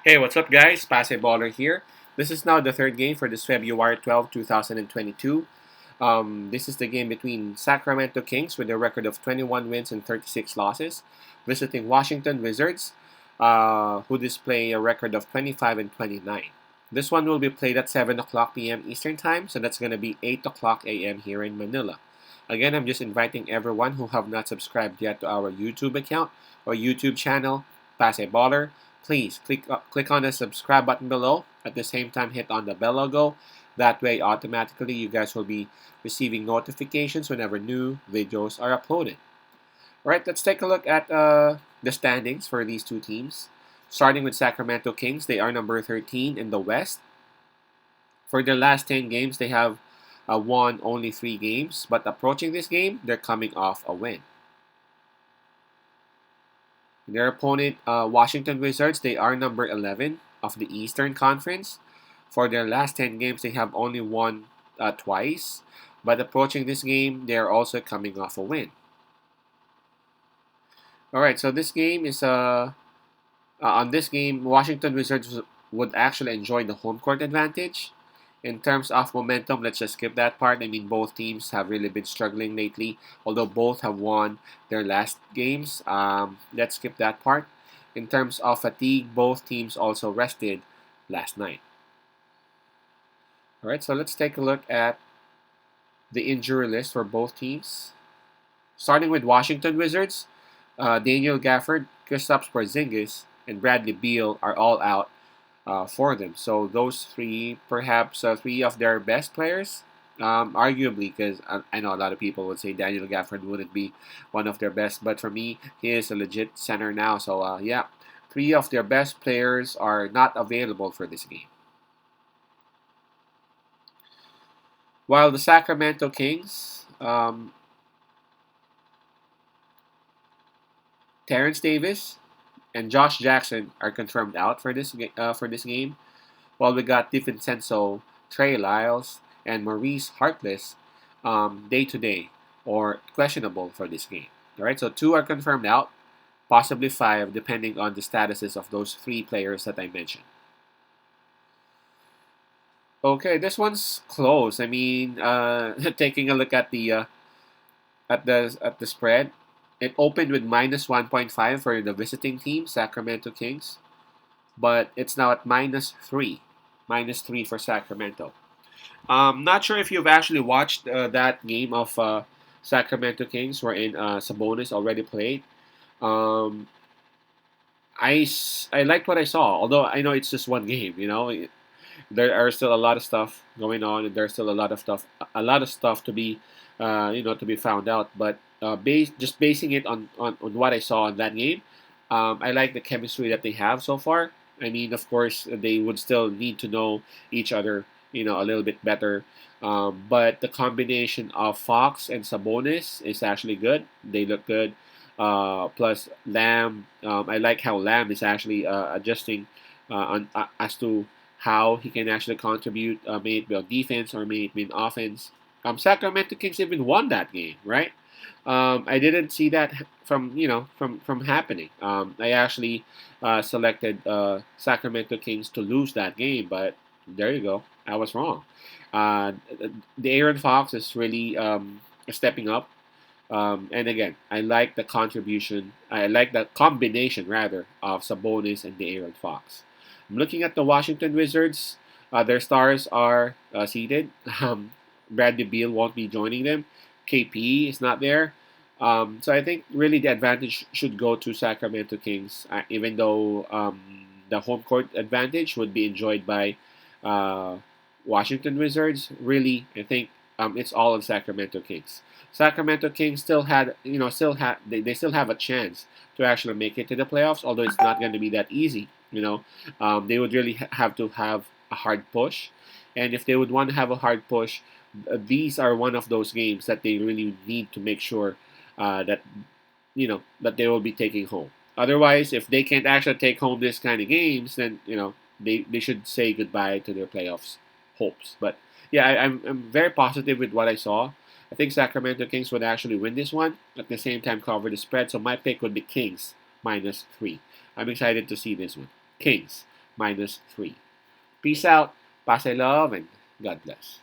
Hey, what's up, guys? Baller here. This is now the third game for this February 12, 2022. This is the game between Sacramento Kings with a record of 21 wins and 36 losses, visiting Washington Wizards, who display a record of 25 and 29. This one will be played at 7 o'clock p.m. Eastern Time, so that's going to be 8 o'clock a.m. here in Manila. Again, I'm just inviting everyone who have not subscribed yet to our YouTube account or YouTube channel, Baller. Please click on the subscribe button below. At the same time, hit on the bell logo. That way, automatically, you guys will be receiving notifications whenever new videos are uploaded. All right, let's take a look at the standings for these two teams. Starting with Sacramento Kings, they are number 13 in the West. For their last 10 games, they have won only 3 games, but approaching this game, they're coming off a win. Their opponent, Washington Wizards, they are number 11 of the Eastern Conference. For their last 10 games, they have only won twice, but approaching this game, they are also coming off a win. All right, so this game is on this game, Washington Wizards would actually enjoy the home court advantage. In terms of momentum, let's just skip that part. I mean, both teams have really been struggling lately, although both have won their last games. Let's skip that part. In terms of fatigue, both teams also rested last night. All right, so let's take a look at the injury list for both teams. Starting with Washington Wizards, Daniel Gafford, Kristaps Porzingis, and Bradley Beal are all out for them. So those three, perhaps three of their best players, arguably, because I know a lot of people would say Daniel Gafford wouldn't be one of their best, but for me, he is a legit center now. So yeah, three of their best players are not available for this game. While the Sacramento Kings, Terrence Davis and Josh Jackson are confirmed out for this game. While we got DiVincenzo, Trey Lyles, and Maurice Harkless day to day or questionable for this game. All right, so 2 are confirmed out, possibly 5 depending on the statuses of those 3 players that I mentioned. Okay, this one's close. I mean, taking a look at the spread, it opened with minus 1.5 for the visiting team, Sacramento Kings, but it's now at minus 3 for Sacramento. Not sure if you've actually watched that game of Sacramento Kings wherein Sabonis already played. Um, I liked what I saw, although I know it's just one game. There are still a lot of stuff going on, and there's still a lot of stuff to be, to be found out. But just basing it on what I saw in that game, I like the chemistry that they have so far. I mean, of course, they would still need to know each other, a little bit better. But the combination of Fox and Sabonis is actually good. They look good. Plus Lamb, I like how Lamb is actually adjusting as to how he can actually contribute, may it be on defense or may it be in offense. Sacramento Kings even won that game, right? I didn't see that from happening. I actually selected Sacramento Kings to lose that game, but there you go. I was wrong. Uh, the Aaron Fox is really stepping up. And again, I like the contribution. I like the combination rather of Sabonis and the Aaron Fox. I'm looking at the Washington Wizards. Their stars are seated. Bradley Beal won't be joining them. KP is not there. So I think really the advantage should go to Sacramento Kings, even though the home court advantage would be enjoyed by uh, Washington Wizards. Really, I think it's all on Sacramento Kings. Sacramento Kings they still have a chance to actually make it to the playoffs, although it's not going to be that easy. They would really have to have a hard push, and if they would want to have a hard push, these are one of those games that they really need to make sure that that they will be taking home. Otherwise, if they can't actually take home this kind of games, then they should say goodbye to their playoffs hopes. But yeah, I'm very positive with what I saw. I think Sacramento Kings would actually win this one. At the same time, cover the spread. So my pick would be Kings minus 3. I'm excited to see this one. Kings minus 3. Peace out, Pase love, and God bless.